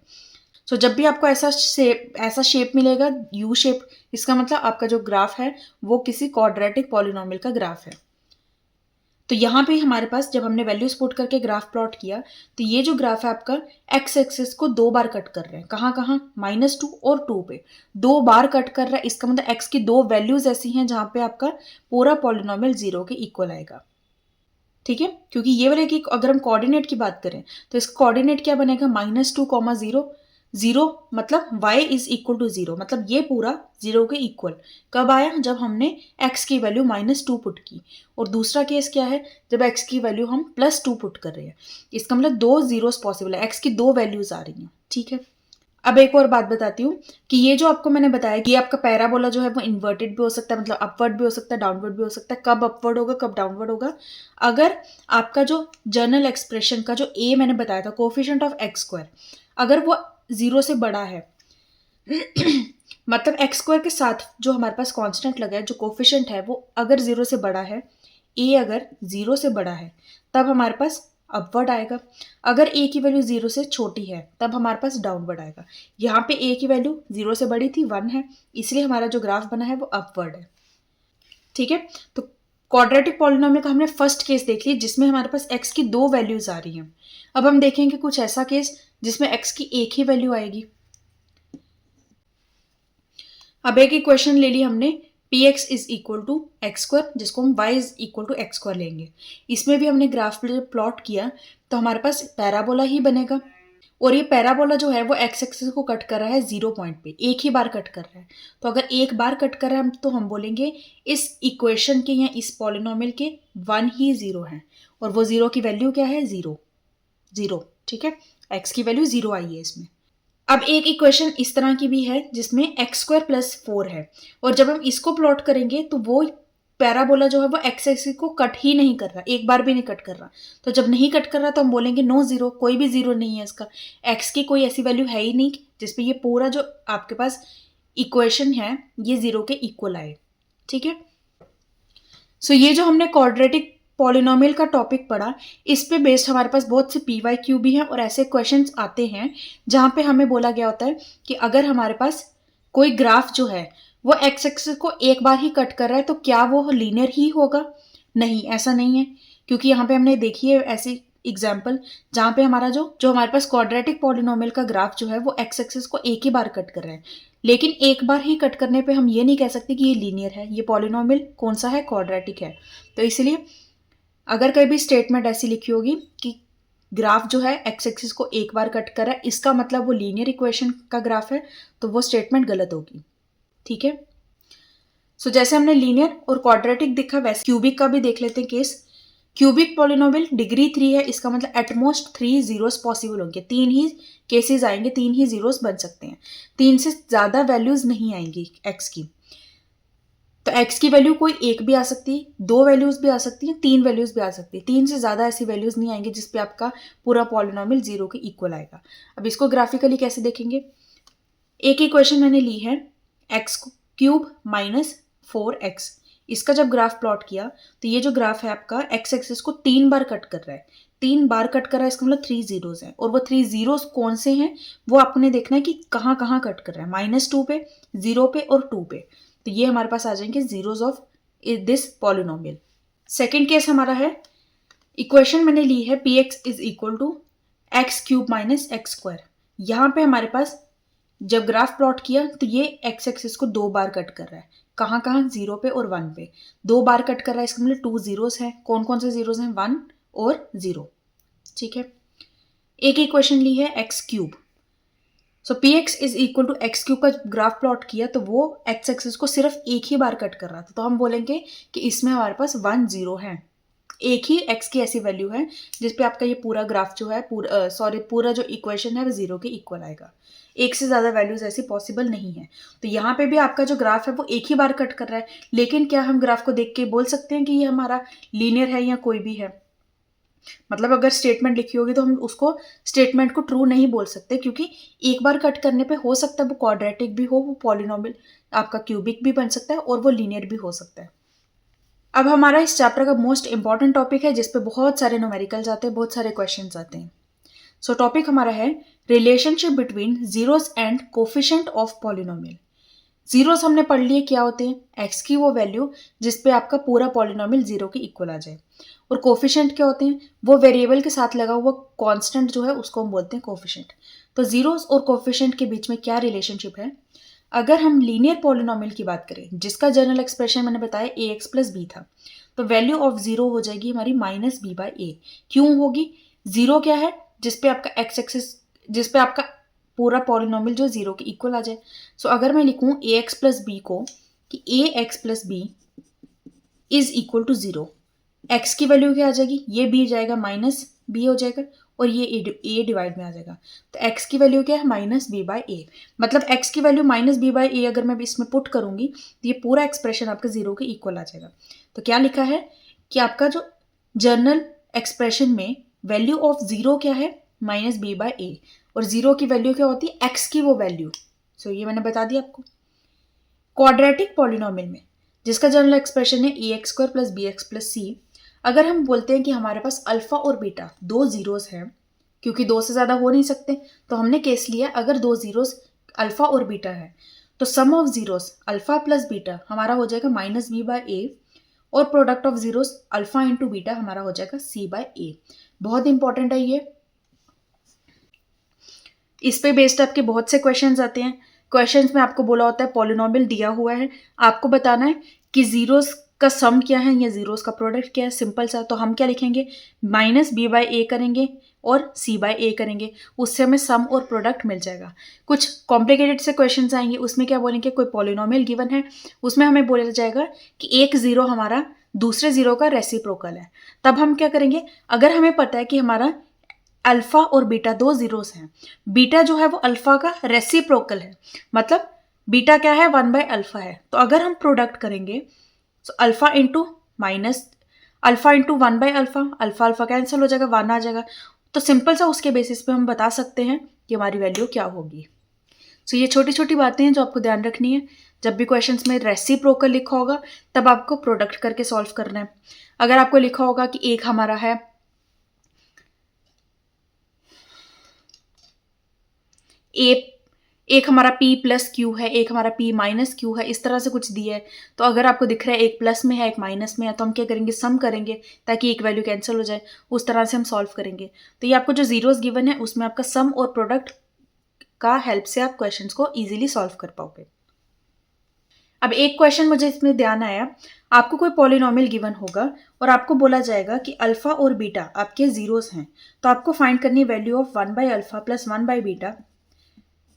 Speaker 1: सो जब भी आपको ऐसा शेप मिलेगा यू शेप, इसका मतलब आपका जो ग्राफ है वो किसी क्वाड्रेटिक पॉलिनोमियल का ग्राफ है। तो यहाँ पे हमारे पास जब हमने वैल्यूज पुट करके ग्राफ प्लॉट किया तो ये जो ग्राफ है आपका एक्स एक्सिस को 2 बार कट कर रहे हैं, कहाँ कहाँ, -2 और 2 पे 2 बार कट कर रहा है। इसका मतलब एक्स की 2 वैल्यूज ऐसी हैं जहां पे आपका पूरा पॉलिनोमियल 0 के इक्वल आएगा। ठीक है, क्योंकि ये वाले की अगर हम कोऑर्डिनेट की बात करें तो इसका कोऑर्डिनेट क्या बनेगा, -2, 0, 0 मतलब y इज इक्वल टू 0, मतलब ये पूरा 0 के इक्वल कब आया, जब हमने x की वैल्यू -2 पुट की। और दूसरा केस क्या है, जब x की वैल्यू हम +2 पुट कर रहे हैं। इसका मतलब 2 जीरोस पॉसिबल है, x की 2 वैल्यूज आ रही हैं। ठीक है। अब एक और बात बताती हूँ कि ये जो आपको मैंने बताया कि आपका पैराबोला जो है वो इन्वर्टेड भी हो सकता है, मतलब अपवर्ड भी हो सकता है, डाउनवर्ड भी हो सकता है। कब अपवर्ड होगा, कब डाउनवर्ड होगा, अगर आपका जो जनरल एक्सप्रेशन का जो ए मैंने बताया था, कोफिशिएंट ऑफ x², अगर वो 0 से बड़ा है मतलब x² के साथ जो हमारे पास कांस्टेंट लगा है, जो कोफिशिएंट है वो अगर 0 से बड़ा है, ए अगर 0 से बड़ा है तब हमारे पास अपवर्ड आएगा। अगर ए की वैल्यू 0 से छोटी है तब हमारे पास डाउनवर्ड आएगा। यहाँ पे ए की वैल्यू 0 से बड़ी थी, 1 है, इसलिए हमारा जो ग्राफ बना है वो अपवर्ड है। ठीक है। तो क्वाड्रेटिक पॉलिनोमियल का हमने फर्स्ट केस देख लिया जिसमें हमारे पास x की 2 वैल्यूज आ रही हैं। अब हम देखेंगे कुछ ऐसा केस जिसमें x की एक ही वैल्यू आएगी। अब एक इक्वेशन ले ली हमने, px is equal to x², जिसको हम y is equal to x² लेंगे। इसमें भी हमने ग्राफ प्लॉट किया तो हमारे पास पैराबोला ही बनेगा। और ये पैराबोला जो है वो x एक्सिस को कट कर रहा है 0 पॉइंट पे, एक ही बार कट कर रहा है। तो अगर एक बार कट कर रहा है तो हम बोलेंगे इस इक्वेशन के या इस पॉलिनोमियल के 1 ही 0 है, और वो 0 की वैल्यू क्या है, 0, 0। ठीक है, x की वैल्यू 0 आई है इसमें। अब एक इक्वेशन इस तरह की भी है जिसमें x² + 4 है, और जब हम इसको प्लॉट करेंगे तो वो पैराबोला जो है वो x एक्सिस को कट ही नहीं कर रहा, एक बार भी नहीं कट कर रहा। तो जब नहीं कट कर रहा तो हम बोलेंगे नो जीरो, कोई भी जीरो नहीं है इसका, x की कोई ऐसी वैल्यू है ही नहीं जिसपे ये पूरा जो आपके पास इक्वेशन है ये 0 के इक्वल आए। ठीक है। सो ये जो हमने क्वाड्रेटिक पॉलिनोमियल का टॉपिक पढ़ा, इस पे बेस्ड हमारे पास बहुत से PYQ भी हैं और ऐसे क्वेश्चंस आते हैं जहाँ पे हमें बोला गया होता है कि अगर हमारे पास कोई ग्राफ जो है वो एक्स एक्सिस को एक बार ही कट कर रहा है तो क्या वो लीनियर ही होगा। नहीं, ऐसा नहीं है, क्योंकि यहाँ पे हमने देखी है ऐसी एग्जाम्पल जहाँ पे हमारा जो हमारे पास क्वाड्रेटिक पॉलिनोमियल का ग्राफ जो है वो एक्स एक्सिस को एक ही बार कट कर रहा है, लेकिन एक बार ही कट करने पे हम ये नहीं कह सकते कि ये लीनियर है, ये पॉलिनोमियल कौन सा है, क्वाड्रेटिक है। तो इसलिए अगर कहीं भी स्टेटमेंट ऐसी लिखी होगी कि ग्राफ जो है एक्स एक्सिस को एक बार कट कर रहा है, इसका मतलब वो लीनियर इक्वेशन का ग्राफ है, तो वो स्टेटमेंट गलत होगी। ठीक है। सो जैसे हमने लीनियर और क्वाड्रेटिक देखा वैसे क्यूबिक का भी देख लेते हैं केस। क्यूबिक पॉलिनोमियल डिग्री 3 है, इसका मतलब एटमोस्ट 3 जीरोस पॉसिबल होंगे, 3 ही केसेस आएंगे, 3 ही जीरोस बन सकते हैं, 3 से ज्यादा वैल्यूज नहीं आएंगी एक्स की। तो x की वैल्यू कोई एक भी आ सकती है, 2 वैल्यूज भी आ सकती हैं, 3 वैल्यूज भी आ सकती है, 3 से ज्यादा ऐसी वैल्यूज नहीं आएंगी जिसपे आपका पूरा पॉलिनोमियल 0 के इक्वल आएगा। अब इसको ग्राफिकली कैसे देखेंगे, एक इक्वेशन मैंने ली है x³ - 4x, इसका जब ग्राफ प्लॉट किया तो ये जो ग्राफ है आपका x एक्सिस को 3 बार कट कर रहा है, 3 बार कट कर रहा है, इसका मतलब 3 जीरोस हैं, और वो 3 जीरोस कौन से हैं वो आपने देखना है कि कहाँ कहाँ कट कर रहा है, -2 पे, 0 पे और 2 पे। तो ये हमारे पास आ जाएंगे zeros of this polynomial. Second case हमारा है, इक्वेशन मैंने ली है P x is equal to x³ minus x²। यहाँ पे हमारे पास जब ग्राफ प्लॉट किया तो ये एक्स एक्सिस को 2 बार कट कर रहा है, कहाँ कहाँ, 0 पे और 1 पे 2 बार कट कर रहा है, इसका मतलब 2 जीरोस हैं। कौन कौन से जीरोस हैं, 1 और 0। ठीक है, एक इक्वेशन ली है x³। So P x is equal to x³ का ग्राफ प्लॉट किया तो वो एक्स एक्सिस को सिर्फ एक ही बार कट कर रहा था, तो हम बोलेंगे कि इसमें हमारे पास 1 0 है। एक ही x की ऐसी वैल्यू है जिसपे आपका ये पूरा ग्राफ जो है, पूरा जो इक्वेशन है वो 0 के इक्वल आएगा। एक से ज़्यादा वैल्यूज ऐसी पॉसिबल नहीं है। तो यहाँ पे भी आपका जो ग्राफ है वो एक ही बार कट कर रहा है, लेकिन क्या हम ग्राफ को देख के बोल सकते हैं कि ये हमारा लीनियर है या कोई भी है? मतलब अगर स्टेटमेंट लिखी होगी तो हम उसको स्टेटमेंट को ट्रू नहीं बोल सकते, क्योंकि एक बार कट करने पे हो सकता है वो क्वाड्रेटिक भी हो, वो पॉलिनोमियल आपका क्यूबिक भी बन सकता है और वो लीनियर भी हो सकता है। अब हमारा इस चैप्टर का मोस्ट इंपॉर्टेंट टॉपिक है जिसपे बहुत सारे न्यूमेरिकल्स आते हैं, बहुत सारे क्वेश्चंस आते हैं। सो टॉपिक हमारा है relationship between zeros and coefficient of polynomial. Zeros हमने पढ़ लिए क्या होते हैं, एक्स की वो वैल्यू जिसपे आपका पूरा पॉलिनोमियल 0 के इक्वल आ जाए, और कोफिशिएंट क्या होते हैं, वो वेरिएबल के साथ लगा हुआ कांस्टेंट जो है उसको हम बोलते हैं कोफिशिएंट। तो जीरोस और कोफिशिएंट के बीच में क्या रिलेशनशिप है? अगर हम लीनियर पॉलिनोमियल की बात करें जिसका जनरल एक्सप्रेशन मैंने बताया ax प्लस बी था, तो वैल्यू ऑफ 0 हो जाएगी हमारी -b/a। क्यों होगी? 0 क्या है, जिसपे आपका एक्स एक्सिस, जिसपे आपका पूरा पॉलिनोमियल जो 0 के इक्वल आ जाए। सो अगर मैं लिखूं ax प्लस बी को कि ax plus B is equal to 0, x की वैल्यू क्या आ जाएगी, ये b जाएगा -b हो जाएगा, और ये a डिवाइड में आ जाएगा। तो x की वैल्यू क्या है, -b/a। मतलब x की वैल्यू -b/a अगर मैं इसमें पुट करूंगी तो ये पूरा एक्सप्रेशन आपका 0 के इक्वल आ जाएगा। तो क्या लिखा है कि आपका जो जर्नल एक्सप्रेशन में वैल्यू ऑफ 0 क्या है, -b/a, और 0 की वैल्यू क्या होती है, x की वो वैल्यू। सो ये मैंने बता दिया आपको। क्वाड्रेटिक पॉलिनोमियल में जिसका जनरल एक्सप्रेशन है ax² plus bx plus c, अगर हम बोलते हैं कि हमारे पास अल्फा और बीटा 2 जीरोस हैं, क्योंकि 2 से ज़्यादा हो नहीं सकते, तो हमने केस लिया अगर 2 जीरोस अल्फा और बीटा है तो sum of zeros alpha plus beta हमारा हो जाएगा -b/a, और product of zeros alpha into beta हमारा हो जाएगा c/a। बहुत इंपॉर्टेंट है ये, इस पे बेस्ड आपके बहुत से क्वेश्चंस आते हैं। क्वेश्चंस में आपको बोला होता है पॉलिनोमियल दिया हुआ है, आपको बताना है कि जीरोस का सम क्या है या जीरोस का प्रोडक्ट क्या है, सिंपल सा। तो हम क्या लिखेंगे, -b/a करेंगे और c/a करेंगे, उससे हमें सम और प्रोडक्ट मिल जाएगा। कुछ कॉम्प्लिकेटेड से क्वेश्चंस आएंगे, उसमें क्या बोलेंगे, कोई पॉलिनोमियल गिवन है, उसमें हमें बोला जाएगा कि एक जीरो हमारा दूसरे जीरो का रेसिप्रोकल है। तब हम क्या करेंगे, अगर हमें पता है कि हमारा अल्फा और बीटा 2 जीरोस हैं, बीटा जो है वो अल्फा का रेसिप्रोकल है, मतलब बीटा क्या है, 1/अल्फा है। तो अगर हम प्रोडक्ट करेंगे तो alpha into minus alpha into 1/अल्फा, अल्फा अल्फा कैंसिल हो जाएगा, 1 आ जाएगा। तो सिंपल सा उसके बेसिस पे हम बता सकते हैं कि हमारी वैल्यू क्या होगी। सो ये छोटी छोटी बातें हैं जो आपको ध्यान रखनी है। जब भी क्वेश्चंस में रेसिप्रोकल लिखा होगा तब आपको प्रोडक्ट करके सॉल्व करना है। अगर आपको लिखा होगा कि एक हमारा है एक हमारा p प्लस क्यू है, एक हमारा p माइनस क्यू है, इस तरह से कुछ दिया है, तो अगर आपको दिख रहा है एक प्लस में है एक माइनस में है, तो हम क्या करेंगे, सम करेंगे ताकि एक वैल्यू कैंसिल हो जाए, उस तरह से हम सॉल्व करेंगे। तो ये आपको जो जीरोस गिवन है उसमें आपका सम और प्रोडक्ट का हेल्प से आप क्वेश्चंस को इजीली सॉल्व कर पाओगे। अब एक क्वेश्चन मुझे इसमें ध्यान आया, आपको कोई पॉलिनोमियल गिवन होगा और आपको बोला जाएगा कि अल्फा और बीटा आपके जीरोस हैं, तो आपको फाइंड करनी है वैल्यू ऑफ 1/अल्फा प्लस 1/बीटा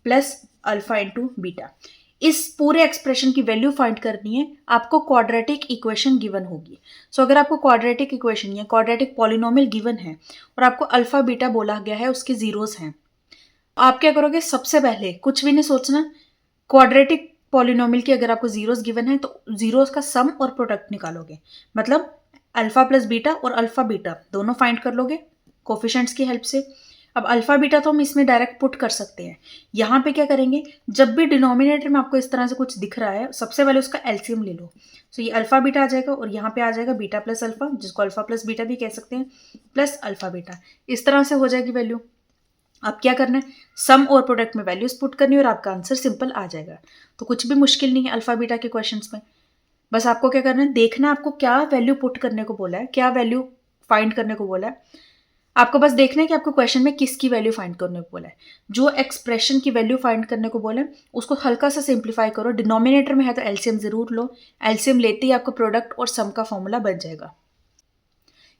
Speaker 1: प्लस अल्फा इंटू बीटा। इस पूरे एक्सप्रेशन की वैल्यू फाइंड करनी है, आपको क्वाड्रेटिक इक्वेशन गिवन होगी। सो अगर आपको क्वाड्रेटिक इक्वेशन या क्वाड्रेटिक पॉलिनोमियल गिवन है और आपको अल्फा बीटा बोला गया है, उसके जीरोस हैं, आप क्या करोगे, सबसे पहले कुछ भी नहीं सोचना, क्वाड्रेटिक पॉलिनोमियल की अगर आपको जीरोस गिवन है तो जीरोस का सम और प्रोडक्ट निकालोगे, मतलब अल्फा प्लस बीटा और अल्फा बीटा दोनों फाइंड कर लोगे कोफिशिएंट्स की हेल्प से। अब अल्फा बीटा तो हम इसमें डायरेक्ट पुट कर सकते हैं। यहाँ पे क्या करेंगे, जब भी डिनोमिनेटर में आपको इस तरह से कुछ दिख रहा है, सबसे पहले उसका एलसीएम ले लो। सो ये अल्फा बीटा आ जाएगा और यहाँ पे आ जाएगा बीटा प्लस अल्फा, जिसको अल्फा प्लस बीटा भी कह सकते हैं, प्लस अल्फा बीटा। इस तरह से हो जाएगी वैल्यू। अब क्या करना है, सम और प्रोडक्ट में वैल्यूज पुट करनी है और आपका आंसर सिंपल आ जाएगा। तो कुछ भी मुश्किल नहीं है अल्फा बीटा के क्वेश्चंस में। बस आपको क्या करना है, देखना है आपको क्या वैल्यू पुट करने को बोला है, क्या वैल्यू फाइंड करने को बोला है। आपको बस देखना है कि आपको क्वेश्चन में किसकी वैल्यू फाइंड करने को बोला है। जो एक्सप्रेशन की वैल्यू फाइंड करने को बोला है उसको हल्का सा सिंप्लीफाई करो। डिनोमिनेटर में है तो एलसीएम जरूर लो। एलसीएम लेते ही आपको प्रोडक्ट और सम का फॉर्मूला बन जाएगा।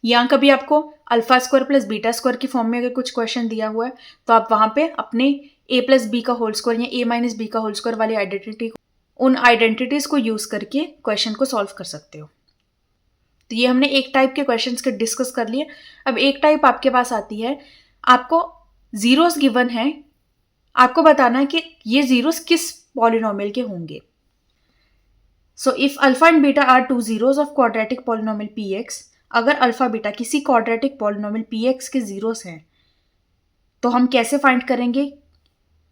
Speaker 1: यहाँ कभी आपको alpha square plus beta square की फॉर्म में अगर कुछ क्वेश्चन दिया हुआ है तो आप वहां पे अपने ए प्लस बी का होल स्क्वायर या ए माइनस बी का होल स्क्वायर वाली आइडेंटिटी, उन आइडेंटिटीज को यूज करके क्वेश्चन को सॉल्व कर सकते हो। तो ये हमने एक टाइप के क्वेश्चंस के डिस्कस कर लिए। अब एक टाइप आपके पास आती है, आपको जीरोस गिवन है, आपको बताना है कि ये जीरोस किस पॉलिनोमियल के होंगे। So if alpha and beta are two zeros of quadratic polynomial P x, अगर अल्फा बीटा किसी क्वाड्रेटिक पॉलिनोमियल पी एक्स के जीरोस हैं तो हम कैसे फाइंड करेंगे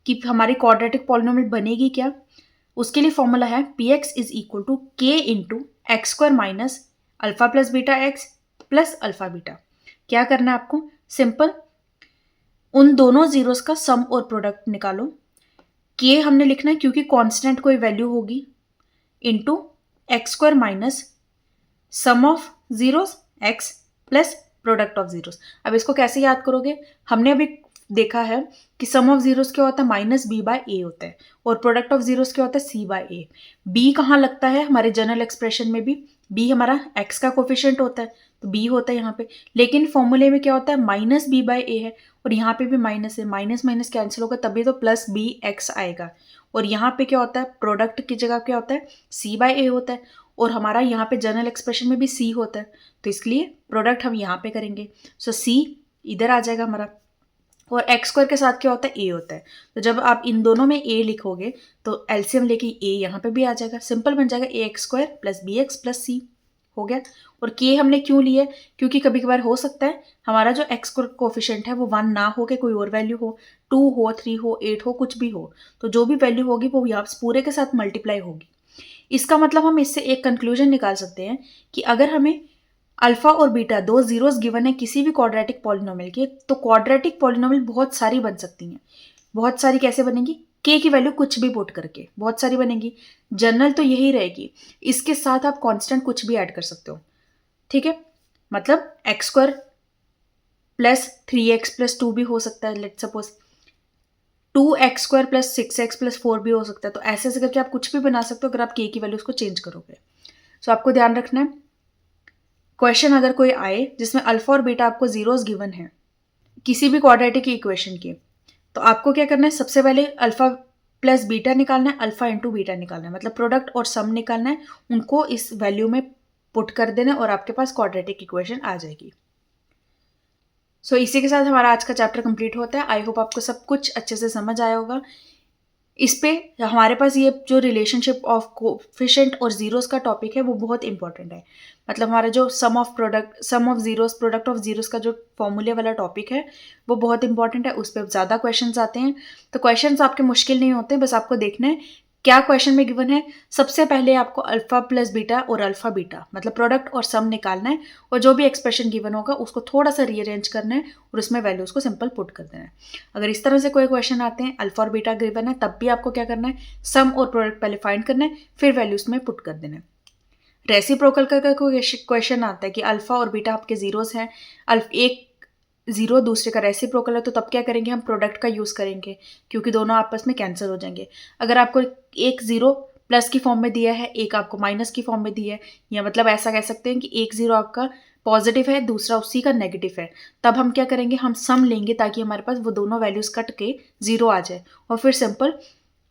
Speaker 1: कि हमारी क्वाड्रेटिक पॉलिनोमियल बनेगी क्या। उसके लिए फॉर्मूला है P x is equal to k into x square minus alpha plus beta x plus alpha beta. क्या करना है आपको, सिंपल उन दोनों जीरोस का सम और प्रोडक्ट निकालो। के हमने लिखना है क्योंकि कांस्टेंट कोई वैल्यू होगी, into x square minus sum of zeros x plus product of zeros. अब इसको कैसे याद करोगे, हमने अभी देखा है कि सम ऑफ जीरोस क्या होता है, माइनस बी बाय ए होता है, और प्रोडक्ट ऑफ जीरोस क्या होता है, सी बाय ए। बी कहाँ लगता है हमारे जनरल एक्सप्रेशन में भी, बी हमारा एक्स का कोफिशिएंट होता है तो बी होता है यहाँ पे। लेकिन फॉर्मूले में क्या होता है, माइनस बी बाय ए है और यहाँ पे भी माइनस है, माइनस माइनस कैंसिल होगा तभी तो प्लस बी एक्स आएगा। और यहाँ पे क्या होता है, प्रोडक्ट की जगह क्या होता है, सी बाय ए होता है, और हमारा यहाँ पे जनरल एक्सप्रेशन में भी सी होता है, तो इसलिए प्रोडक्ट हम यहाँ पे करेंगे। सो सी इधर आ जाएगा हमारा, और एक्स स्क्वायर के साथ क्या होता है, ए होता है। तो जब आप इन दोनों में ए लिखोगे तो एलसीएम लेके ए यहाँ पे भी आ जाएगा, सिंपल बन जाएगा a x square plus b x plus c हो गया। और के हमने क्यों लिए, क्योंकि कभी कभार हो सकता है हमारा जो एक्स कोफिशिएंट है वो 1 ना हो के कोई और वैल्यू हो, 2 हो, 3 हो, 8 हो, कुछ भी हो, तो जो भी वैल्यू होगी वो यहाँ पूरे के साथ मल्टीप्लाई होगी। इसका मतलब हम इससे एक कंक्लूजन निकाल सकते हैं कि अगर हमें अल्फा और बीटा दो जीरोस गिवन है किसी भी क्वाड्रेटिक पॉलिनोमियल के, तो क्वाड्रेटिक पॉलिनोमियल बहुत सारी बन सकती हैं। बहुत सारी कैसे बनेगी, के की वैल्यू कुछ भी पुट करके बहुत सारी बनेगी। जनरल तो यही रहेगी, इसके साथ आप कांस्टेंट कुछ भी ऐड कर सकते हो, ठीक है। मतलब x square plus 3x plus 2 भी हो सकता है, let suppose 2x square plus 6x plus 4 भी हो सकता है। तो ऐसे ऐसे करके आप कुछ भी बना सकते हो अगर आप के की वैल्यू उसको चेंज करोगे। सो आपको ध्यान रखना है, क्वेश्चन अगर कोई आए जिसमें अल्फा और बीटा आपको जीरोस गिवन है किसी भी क्वाड्रेटिक इक्वेशन के, तो आपको क्या करना है, सबसे पहले अल्फा प्लस बीटा निकालना है, अल्फा इंटू बीटा निकालना है, मतलब प्रोडक्ट और सम निकालना है, उनको इस वैल्यू में पुट कर देना और आपके पास क्वाड्रेटिक इक्वेशन आ जाएगी। सो इसी के साथ हमारा आज का चैप्टर कंप्लीट होता है। आई होप आपको सब कुछ अच्छे से समझ आया होगा। इस पे हमारे पास ये जो रिलेशनशिप ऑफ कोफिशिएंट और जीरोस का टॉपिक है वो बहुत इंपॉर्टेंट है। मतलब हमारा जो sum of zeros product of zeros का जो फॉर्मूले वाला टॉपिक है वो बहुत इंपॉर्टेंट है। उस पर ज़्यादा क्वेश्चंस आते हैं, तो क्वेश्चंस आपके मुश्किल नहीं होते, बस आपको देखना है क्या क्वेश्चन में गिवन है। सबसे पहले आपको अल्फा प्लस बीटा और अल्फा बीटा मतलब प्रोडक्ट और सम निकालना है, और जो भी एक्सप्रेशन गिवन होगा उसको थोड़ा सा रीअरेंज करना है और उसमें वैल्यूज को सिंपल पुट कर देना है। अगर इस तरह से कोई क्वेश्चन आते हैं अल्फा और बीटा गिवन है, तब भी आपको क्या करना है, सम और प्रोडक्ट पहले फाइंड करना है, फिर वैल्यूज में पुट कर देना है। रेसिप्रोकल का कोई क्वेश्चन आता है कि अल्फा और बीटा आपके जीरोस हैं, एक जीरो दूसरे का रेसिप्रोकल है, तो तब क्या करेंगे, हम प्रोडक्ट का यूज करेंगे क्योंकि दोनों आपस में कैंसिल हो जाएंगे। अगर आपको एक जीरो प्लस की फॉर्म में दिया है, एक आपको माइनस की फॉर्म में दिया है, या मतलब ऐसा कह सकते हैं कि एक जीरो आपका पॉजिटिव है, दूसरा उसी का नेगेटिव है, तब हम क्या करेंगे, हम सम लेंगे ताकि हमारे पास वो दोनों वैल्यूज कट के जीरो आ जाए, और फिर सिंपल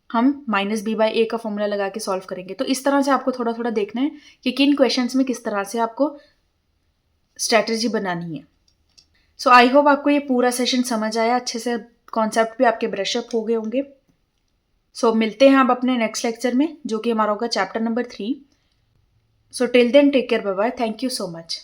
Speaker 1: हम माइनस बी बाई ए का फॉर्मूला लगा के सॉल्व करेंगे। तो इस तरह से आपको थोड़ा थोड़ा देखना है कि किन क्वेश्चंस में किस तरह से आपको स्ट्रैटेजी बनानी है। सो आई होप आपको ये पूरा सेशन समझ आया, अच्छे से कॉन्सेप्ट भी आपके ब्रशअप हो गए होंगे। सो मिलते हैं अब अपने नेक्स्ट लेक्चर में, जो कि हमारा होगा chapter number 3। So till then take care, bye bye, thank you so much.